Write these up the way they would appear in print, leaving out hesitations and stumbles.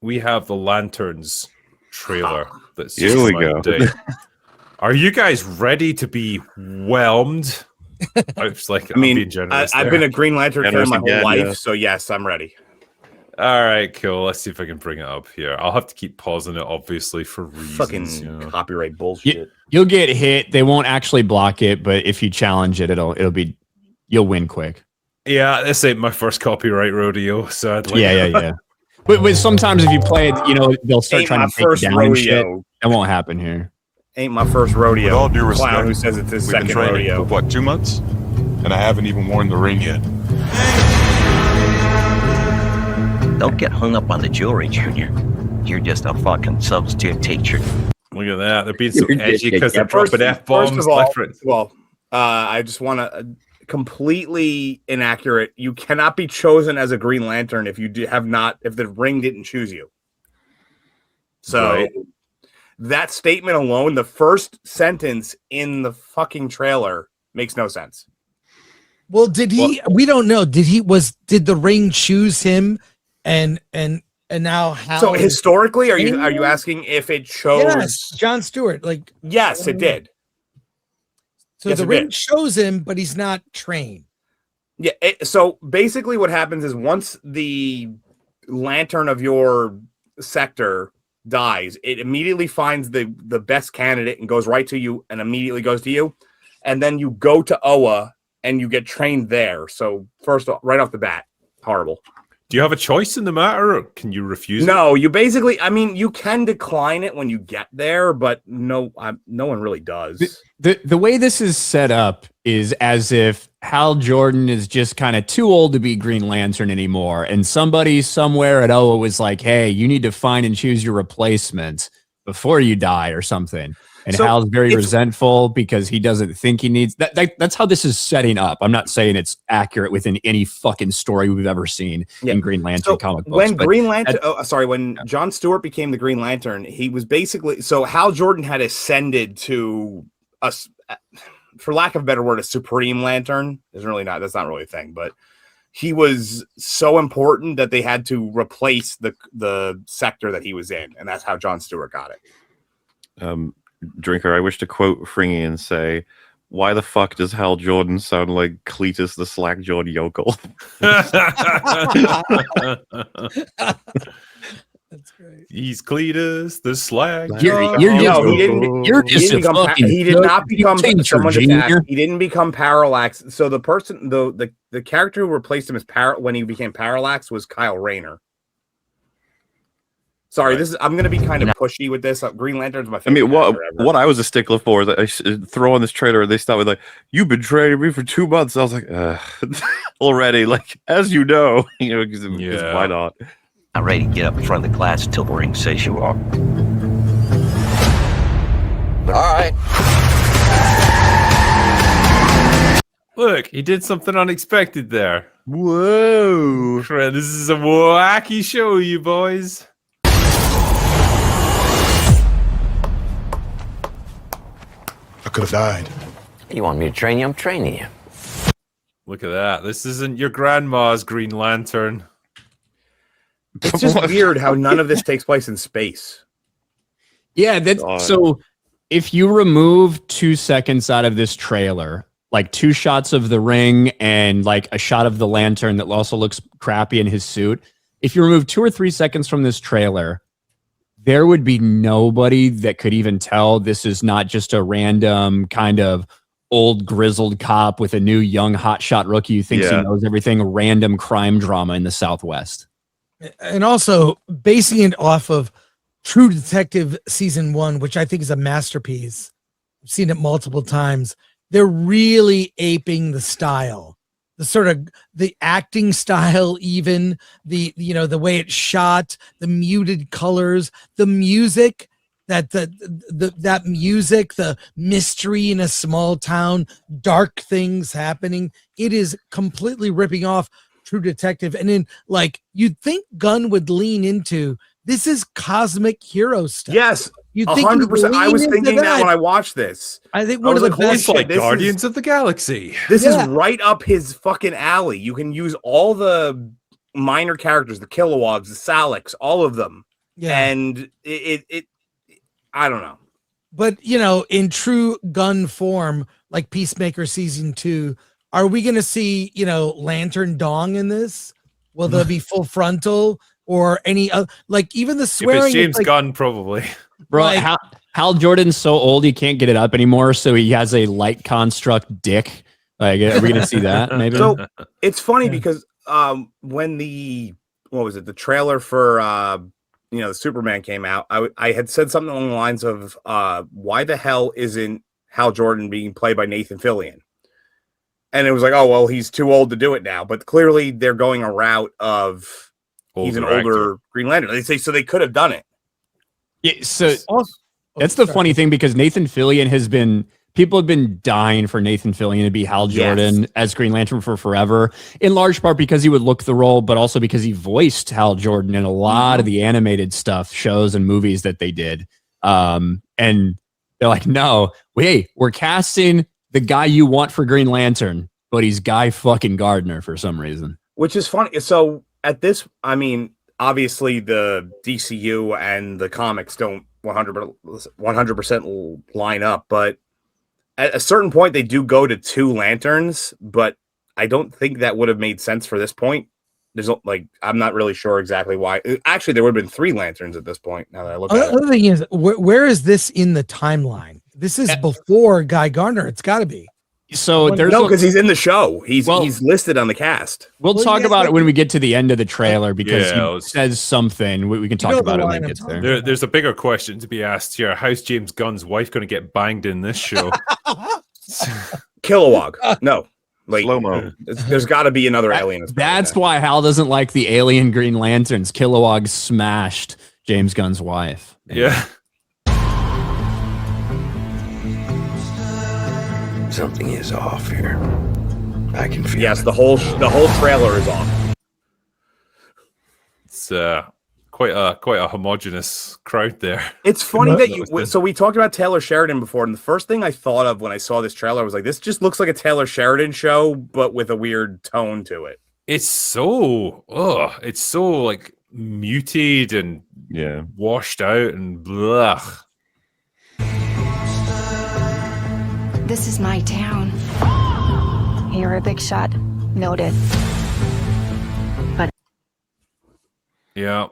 we have the Lanterns trailer that's Here just we come go. out today. Are you guys ready to be whelmed? I'm being generous. I've been a Green Lantern fan Generous my whole again, life, yeah. so yes, I'm ready. All right, cool. Let's see if I can bring it up here. I'll have to keep pausing it, obviously, for reasons. Fucking copyright bullshit. You'll get hit. They won't actually block it, but if you challenge it, you'll win quick. Yeah, this ain't my first copyright rodeo, sadly. Yeah. But sometimes if you play it, they'll start trying to take it down and shit. That won't happen here. Ain't my first rodeo. With all due respect, clown who says it's his we've been second training rodeo. for what, 2 months? And I haven't even worn the ring yet. Don't get hung up on the jewelry, Junior. You're just a fucking substitute teacher. Look at that. They're being so edgy because they're dropping F-bombs. First of all, I just want to completely inaccurate. You cannot be chosen as a Green Lantern if the ring didn't choose you. So that statement alone, the first sentence in the fucking trailer makes no sense. Well, we don't know. Did the ring choose him? And now how? So historically, are you asking if it chose? Yes, John Stewart. Yes, it did. So the ring shows him, but he's not trained. Yeah. So basically, what happens is once the lantern of your sector dies, it immediately finds the best candidate and goes right to you, and immediately goes to you, and then you go to Oa and you get trained there. So first, right off the bat, horrible. Do you have a choice in the matter, or can you refuse it? No, you basically, you can decline it when you get there, but no one really does. The way this is set up is as if Hal Jordan is just kind of too old to be Green Lantern anymore, and somebody somewhere at Oa was like, hey, you need to find and choose your replacement before you die or something. And so Hal's very resentful because he doesn't think he needs that. That's how this is setting up. I'm not saying it's accurate within any fucking story we've ever seen in Green Lantern comic books. When John Stewart became the Green Lantern, he was basically, so Hal Jordan had ascended to us, for lack of a better word, a Supreme Lantern. That's not really a thing, but he was so important that they had to replace the sector that he was in, and that's how John Stewart got it. Drinker, I wish to quote Fringy and say, why the fuck does Hal Jordan sound like Cletus the slack-jawed yokel? That's great. He's Cletus the slack. He didn't become Parallax. So the person, the character who replaced him as when he became Parallax was Kyle Rayner. Sorry, I'm going to be kind of pushy with this. Green Lantern's my favorite. What I was a stickler for is that I throw on this trailer and they start with you betrayed me for 2 months. I was like, already, as you know, because why not? I'm ready to get up in front of the class until the ring says you are. All right. Look, he did something unexpected there. Whoa. This is a wacky show, you boys. I could have died. You want me to train you? I'm training you. Look at that. This isn't your grandma's Green Lantern. It's just weird how none of this takes place in space. Yeah, so if you remove 2 seconds out of this trailer, 2 shots of the ring and a shot of the lantern that also looks crappy in his suit, if you remove 2 or 3 seconds from this trailer, there would be nobody that could even tell this is not just a random kind of old grizzled cop with a new young hotshot rookie who thinks he knows everything, random crime drama in the Southwest. And also basing it off of True Detective season 1, which I think is a masterpiece. I've seen it multiple times. They're really aping the style. The sort of the acting style, even the way it's shot, the muted colors, the music, that music, the mystery in a small town, dark things happening. It is completely ripping off True Detective. And then you'd think Gunn would lean into this is cosmic hero stuff. Yes. 100%. I was thinking that when I watched this. I think one of the best, Guardians of the Galaxy. This is right up his fucking alley. You can use all the minor characters, the Kilowoggs, the Salics, all of them. Yeah. And it I don't know. But, in true Gunn form, like Peacemaker season 2, are we going to see, Lantern Dong in this? Will there be full frontal or any like even the If swearing? it's James like, Gunn, probably. Bro, Like- Hal Jordan's so old he can't get it up anymore, so he has a light construct dick. Like, are we gonna see that? Maybe. So it's funny Yeah. because when the trailer for the Superman came out, I had said something along the lines of why the hell isn't Hal Jordan being played by Nathan Fillion? And it was like, oh well, he's too old to do it now. But clearly they're going a route of he's an older Green Lantern. They say so they could have done it. Yeah, so that's the funny thing, because Nathan Fillion people have been dying for Nathan Fillion to be Hal Jordan as Green Lantern for forever, in large part because he would look the role, but also because he voiced Hal Jordan in a lot of the animated stuff, shows and movies that they did. And they're like, no, we're casting the guy you want for Green Lantern, but he's Guy fucking Gardner for some reason. Which is funny. So at this, I mean, obviously the DCU and the comics don't 100% line up, but at a certain point they do go to 2 lanterns, but I don't think that would have made sense for this point. There's I'm not really sure exactly why. Actually, there would have been 3 lanterns at this point. Now that I look at it. Other thing is, where is this in the timeline? This is before Guy Gardner. It's got to be. So there's because he's in the show. He's listed on the cast. We'll talk about it when we get to the end of the trailer, because Yeah, he says something. We can talk about it when it gets there. There's a bigger question to be asked here. How's James Gunn's wife going to get banged in this show? Kilowog. No. Slow-mo. There's got to be another alien. That's why Hal doesn't like the alien Green Lanterns. Kilowog smashed James Gunn's wife. Yeah. Something is off here. I can feel Yes, it. the whole trailer is off. It's quite a homogenous crowd there. It's funny that so we talked about Taylor Sheridan before, and the first thing I thought of when I saw this trailer was like, this just looks like a Taylor Sheridan show, but with a weird tone to it. It's so like muted and washed out and blah. This is my town. You're a big shot. Noted. But Yeah.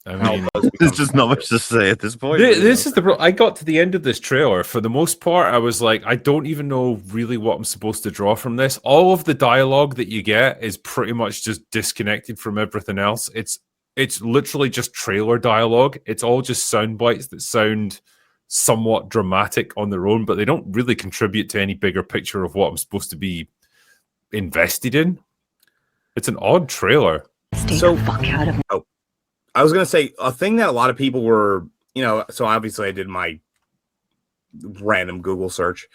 I mean, There's just not much to say at this point. this is the I got to the end of this trailer. For the most part, I was like, I don't even know really what I'm supposed to draw from this. All of the dialogue that you get is pretty much just disconnected from everything else. It's literally just trailer dialogue. It's all just sound bites that sound somewhat dramatic on their own, but they don't really contribute to any bigger picture of what I'm supposed to be invested in. It's an odd trailer. stay the fuck out of me. I was going to say a thing that a lot of people were, so obviously I did my random Google search.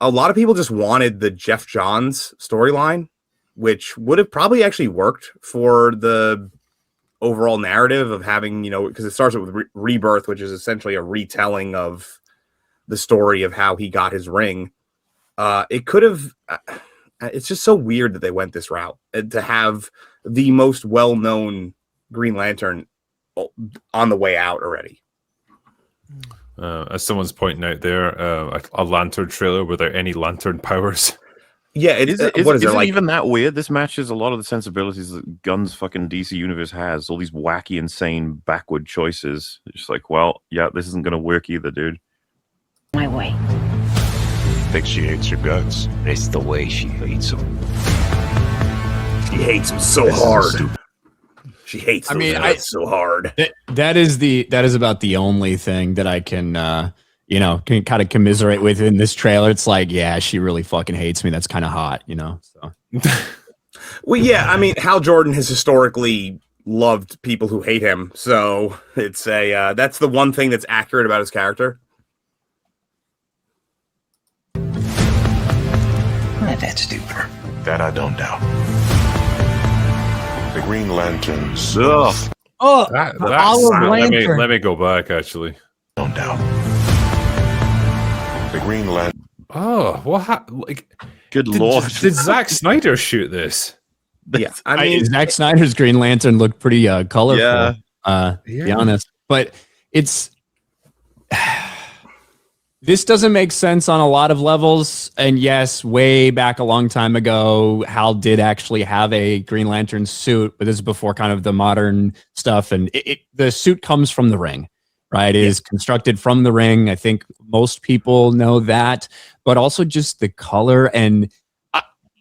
A lot of people just wanted the Jeff Johns storyline, which would have probably actually worked for the overall narrative of having, because it starts with Rebirth, which is essentially a retelling of the story of how he got his ring. It could have, it's just so weird that they went this route to have the most well-known Green Lantern on the way out already. As someone's pointing out there, a lantern trailer without any lantern powers. Yeah, Is it even that weird? This matches a lot of the sensibilities that Gunn's fucking DC universe has. All these wacky, insane, backward choices. It's just like, well, yeah, this isn't going to work either, dude. My way. Think she hates your guts. It's the way she hates him. She hates him so hard. She hates him so hard. That is about the only thing that I can can kind of commiserate with in this trailer. It's like, yeah, she really fucking hates me. That's kind of hot, so. Well, yeah, I mean, Hal Jordan has historically loved people who hate him, so it's that's the one thing that's accurate about his character. That's stupid. That I don't doubt. The Green Lanterns. Ugh. Oh, That's Olive Lantern. let me go back, actually. Don't doubt. The Green Lantern. Oh, what? Good lord. Did Zack Snyder shoot this? Yeah, I mean, Zack Snyder's Green Lantern looked pretty colorful. Yeah. To be honest, but it's this doesn't make sense on a lot of levels. And yes, way back a long time ago, Hal did actually have a Green Lantern suit, but this is before kind of the modern stuff. And the suit comes from the ring, right? It is constructed from the ring. I think most people know that, but also just the color. And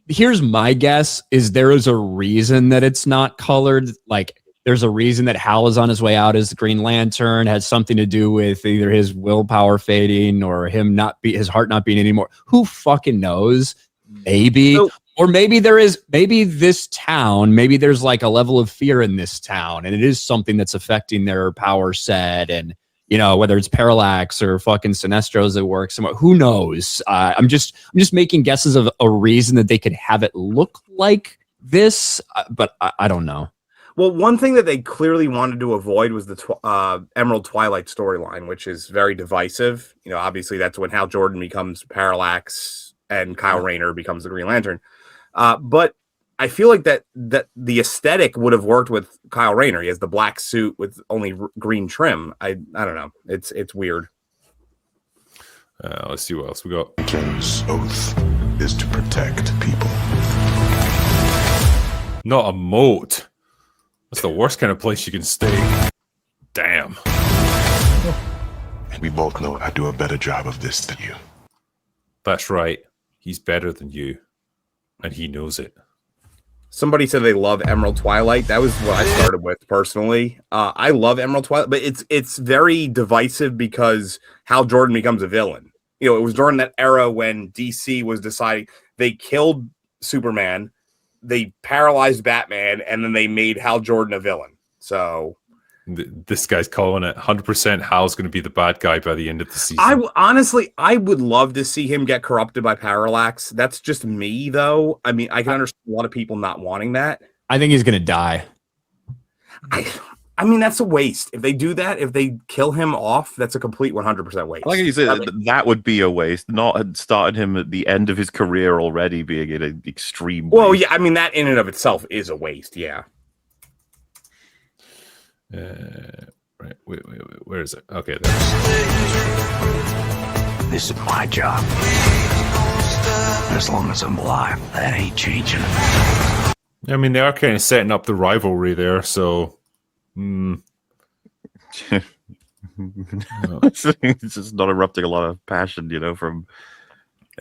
here's my guess is there is a reason that it's not colored. Like there's a reason that Hal is on his way out as the Green Lantern, has something to do with either his willpower fading or him his heart not being anymore. Who fucking knows? Maybe. Or maybe there's like a level of fear in this town and it is something that's affecting their power set and, you know, whether it's Parallax or fucking Sinestro's that work somewhere, who knows? I'm just making guesses of a reason that they could have it look like this, but I don't know. Well, one thing that they clearly wanted to avoid was the Emerald Twilight storyline, which is very divisive. You know, obviously that's when Hal Jordan becomes Parallax and Kyle Rayner becomes the Green Lantern. But I feel like that the aesthetic would have worked with Kyle Rayner. He has the black suit with only green trim. I don't know. It's weird. Let's see what else we got. Lantern's oath is to protect people. Not a moat. That's the worst kind of place you can stay. Damn. We both know I do a better job of this than you. That's right. He's better than you. And he knows it. Somebody said they love Emerald Twilight. That was what I started with personally. I love Emerald Twilight, but it's very divisive because Hal Jordan becomes a villain. You know, it was during that era when DC was deciding they killed Superman, they paralyzed Batman, and then they made Hal Jordan a villain. So this guy's calling it 100%. Hal's going to be the bad guy by the end of the season. I would love to see him get corrupted by Parallax. That's just me, though. I mean, I can understand a lot of people not wanting that. I think he's going to die. I mean, that's a waste. If they do that, if they kill him off, that's a complete 100% waste. Like you said, that would be a waste. Not starting him at the end of his career already being an extreme waste. Well, yeah, I mean, that in and of itself is a waste, yeah. Right, wait, where is it? Okay, This is my job. As long as I'm alive, that ain't changing. I mean, they are kind of setting up the rivalry there, so... It's just not erupting a lot of passion, you know, from...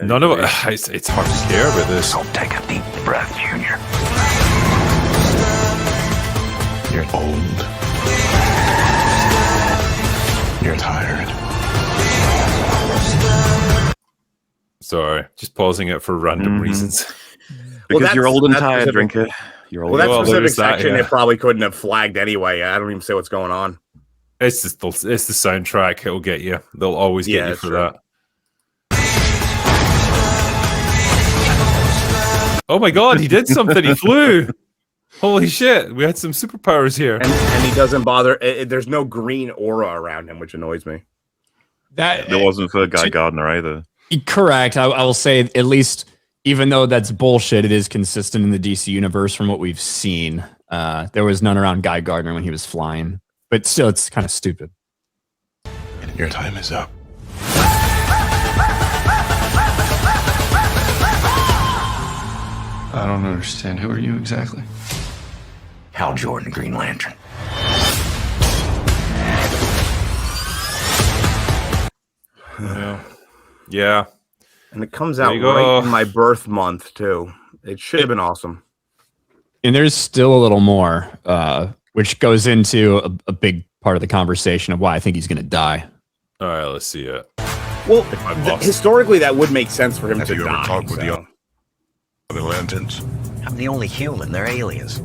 None of it. It's hard to care about this. So take a deep breath, Junior. You're old. You're tired. Sorry, just pausing it for random reasons. Because you're old and tired, drinker. You're old. Well, that specific that, section, yeah. it probably couldn't have flagged anyway. I don't even say what's going on. It's the soundtrack. It'll get you. They'll always get you for that. Oh my god, he did something. He flew. Holy shit, we had some superpowers here. And he doesn't bother. There's no green aura around him, which annoys me. That It wasn't for Guy Gardner either. correct. I will say at least, even though that's bullshit, it is consistent in the DC universe from what we've seen. There was none around Guy Gardner when he was flying, but still, it's kind of stupid. Your time is up. I don't understand. Who are you exactly? Hal Jordan, Green Lantern. Yeah. And it comes out There you go. right in my birth month, too. It should have been awesome. And there's still a little more, which goes into a big part of the conversation of why I think he's going to die. All right, let's see it. Well, I'm lost. historically, that would make sense for him Have to you ever die. talked with the so. other lanterns? I'm the only human. They're aliens.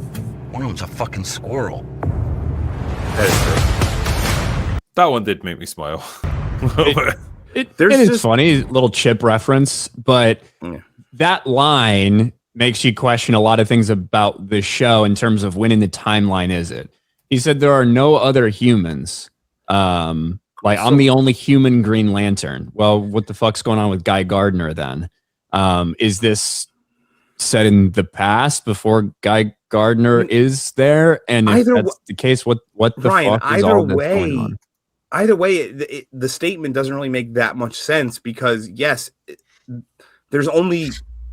One of them's a fucking squirrel. That is true. That one did make me smile. It There's is just- funny, little Chip reference, but Yeah. that line makes you question a lot of things about the show in terms of when in the timeline is it. He said there are no other humans. I'm the only human Green Lantern. Well, what the fuck's going on with Guy Gardner then? Is this set in the past before Guy Gardner is there? And if that's the case, what the Ryan, fuck is all this going on? Either way, the statement doesn't really make that much sense because yes, there's only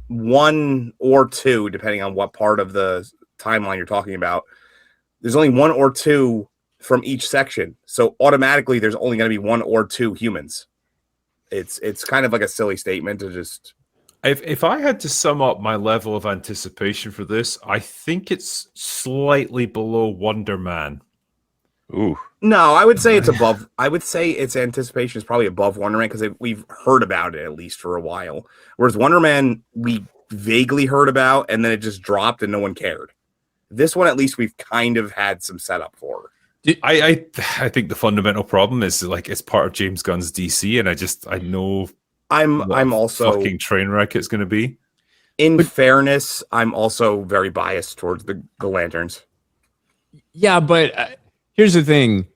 one or two, depending on what part of the timeline you're talking about. There's only one or two from each section, so automatically there's only going to be one or two humans. It's kind of like a silly statement to just. If I had to sum up my level of anticipation for this, I think it's slightly below Wonder Man. Ooh. No, I would say it's above. I would say its anticipation is probably above Wonder Man because we've heard about it at least for a while. Whereas Wonder Man, we vaguely heard about and then it just dropped and no one cared. This one, at least, we've kind of had some setup for. I think the fundamental problem is like it's part of James Gunn's DC, and I know I'm also fucking train wreck it's going to be. In fairness, I'm also very biased towards the Lanterns. Yeah, but here's the thing.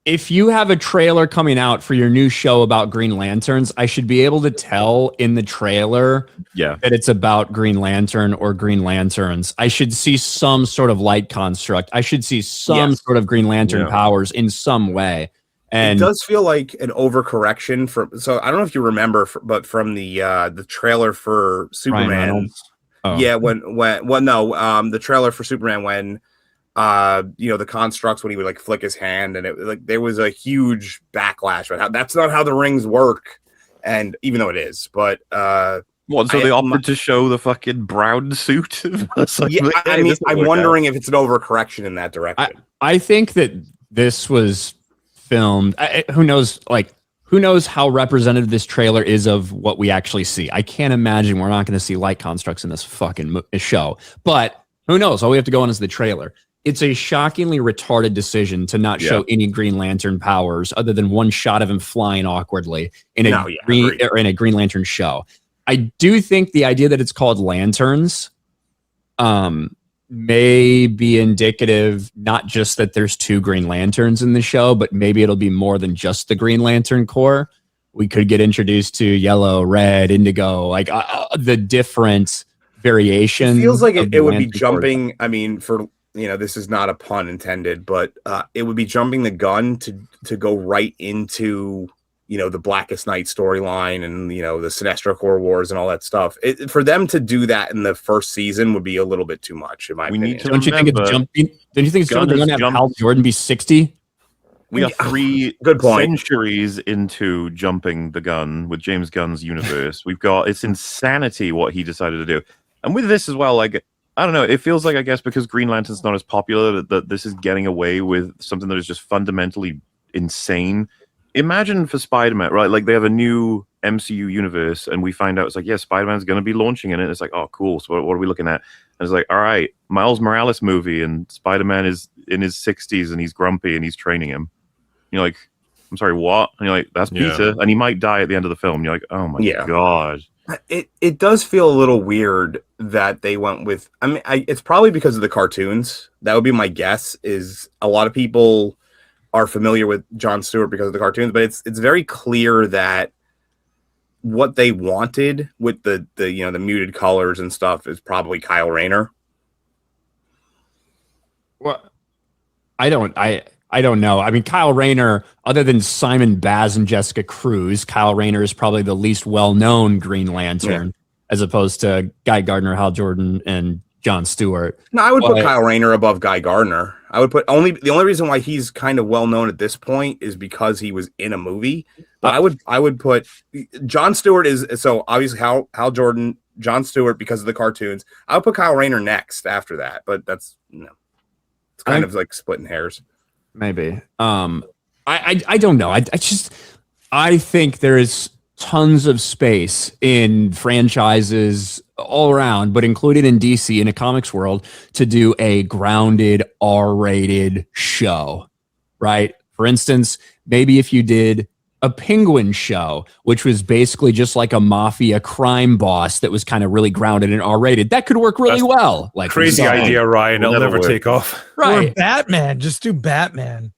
If you have a trailer coming out for your new show about Green Lanterns, I should be able to tell in the trailer that it's about Green Lantern or Green Lanterns. I should see some sort of light construct. I should see some sort of Green Lantern powers in some way. And it does feel like an overcorrection so I don't know if you remember, but from the trailer for Superman. Yeah, the trailer for Superman when the constructs when he would like flick his hand and it like there was a huge backlash about how that's not how the rings work, and even though it is, but they opted to show the fucking brown suit. I'm wondering if it's an overcorrection in that direction. I think that this was filmed. Who knows how representative this trailer is of what we actually see. I can't imagine we're not going to see light constructs in this fucking show, but who knows? All we have to go on is the trailer. It's a shockingly retarded decision to not show any Green Lantern powers other than one shot of him flying awkwardly in a Green Lantern show. I do think the idea that it's called Lanterns may be indicative not just that there's two Green Lanterns in the show, but maybe it'll be more than just the Green Lantern Corps. We could get introduced to yellow, red, indigo, like the different variations. It feels like it would be jumping. I mean, this is not a pun intended, but it would be jumping the gun to go right into the Blackest Night storyline and the Sinestro Corps Wars and all that stuff. For them to do that in the first season would be a little bit too much, in my opinion. Don't you think it's jumping? Don't you think it's jumping to have Hal Jordan be 60? We are 3 good centuries into jumping the gun with James Gunn's universe. It's insanity what he decided to do. And with this as well, like, I don't know, it feels like, I guess, because Green Lantern's not as popular, that this is getting away with something that is just fundamentally insane. Imagine for Spider-Man, right? Like, they have a new MCU universe, and we find out it's like, yeah, Spider-Man's going to be launching in it. It's like, oh, cool. So what are we looking at? And it's like, all right, Miles Morales movie, and Spider-Man is in his 60s, and he's grumpy, and he's training him. You're like, I'm sorry, what? And you're like, that's Peter, and he might die at the end of the film. You're like, oh my god. It does feel a little weird that they went with. I mean, it's probably because of the cartoons. That would be my guess. Is a lot of people are familiar with Jon Stewart because of the cartoons, but it's very clear that what they wanted with the muted colors and stuff is probably Kyle Rayner. Well, I don't know. I mean, Kyle Rayner, other than Simon Baz and Jessica Cruz, Kyle Rayner is probably the least well-known Green Lantern, as opposed to Guy Gardner, Hal Jordan, and Jon Stewart. No, I would put Kyle Rayner above Guy Gardner. I would put the only reason why he's kind of well-known at this point is because he was in a movie. But I would put Jon Stewart so obviously Hal Jordan, Jon Stewart because of the cartoons. I would put Kyle Rayner next after that, but that's it's kind of like splitting hairs. Maybe. I don't know. I think there is tons of space in franchises all around, but included in DC in a comics world to do a grounded R-rated show, right? For instance, maybe if you did a Penguin show, which was basically just like a mafia crime boss that was kind of really grounded and R-rated, that could work really well. Like crazy idea, Ryan. It'll never take off. Right. Or Batman. Just do Batman.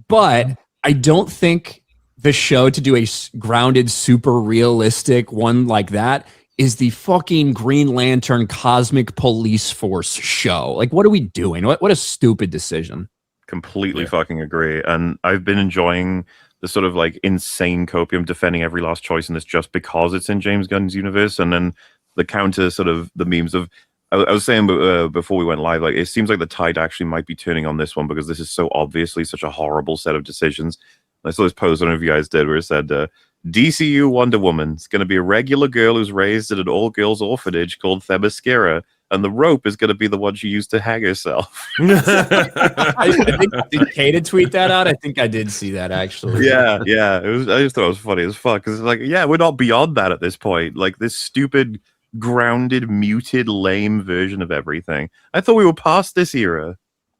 But I don't think the show to do a grounded, super realistic one like that is the fucking Green Lantern Cosmic Police Force show. Like, what are we doing? What a stupid decision. Completely fucking agree. And I've been enjoying the sort of like insane copium defending every last choice in this just because it's in James Gunn's universe. And then the counter sort of the memes of, I was saying before we went live, like it seems like the tide actually might be turning on this one because this is so obviously such a horrible set of decisions. I saw this post, I don't know if you guys did, where it said, DCU Wonder Woman is going to be a regular girl who's raised at an all-girls orphanage called Themyscira, and the rope is going to be the one she used to hang herself. I think, did Kata tweet that out? I think I did see that, actually. Yeah. It was. I just thought it was funny as fuck, because it's like, yeah, we're not beyond that at this point. Like, this stupid, grounded, muted, lame version of everything. I thought we were past this era.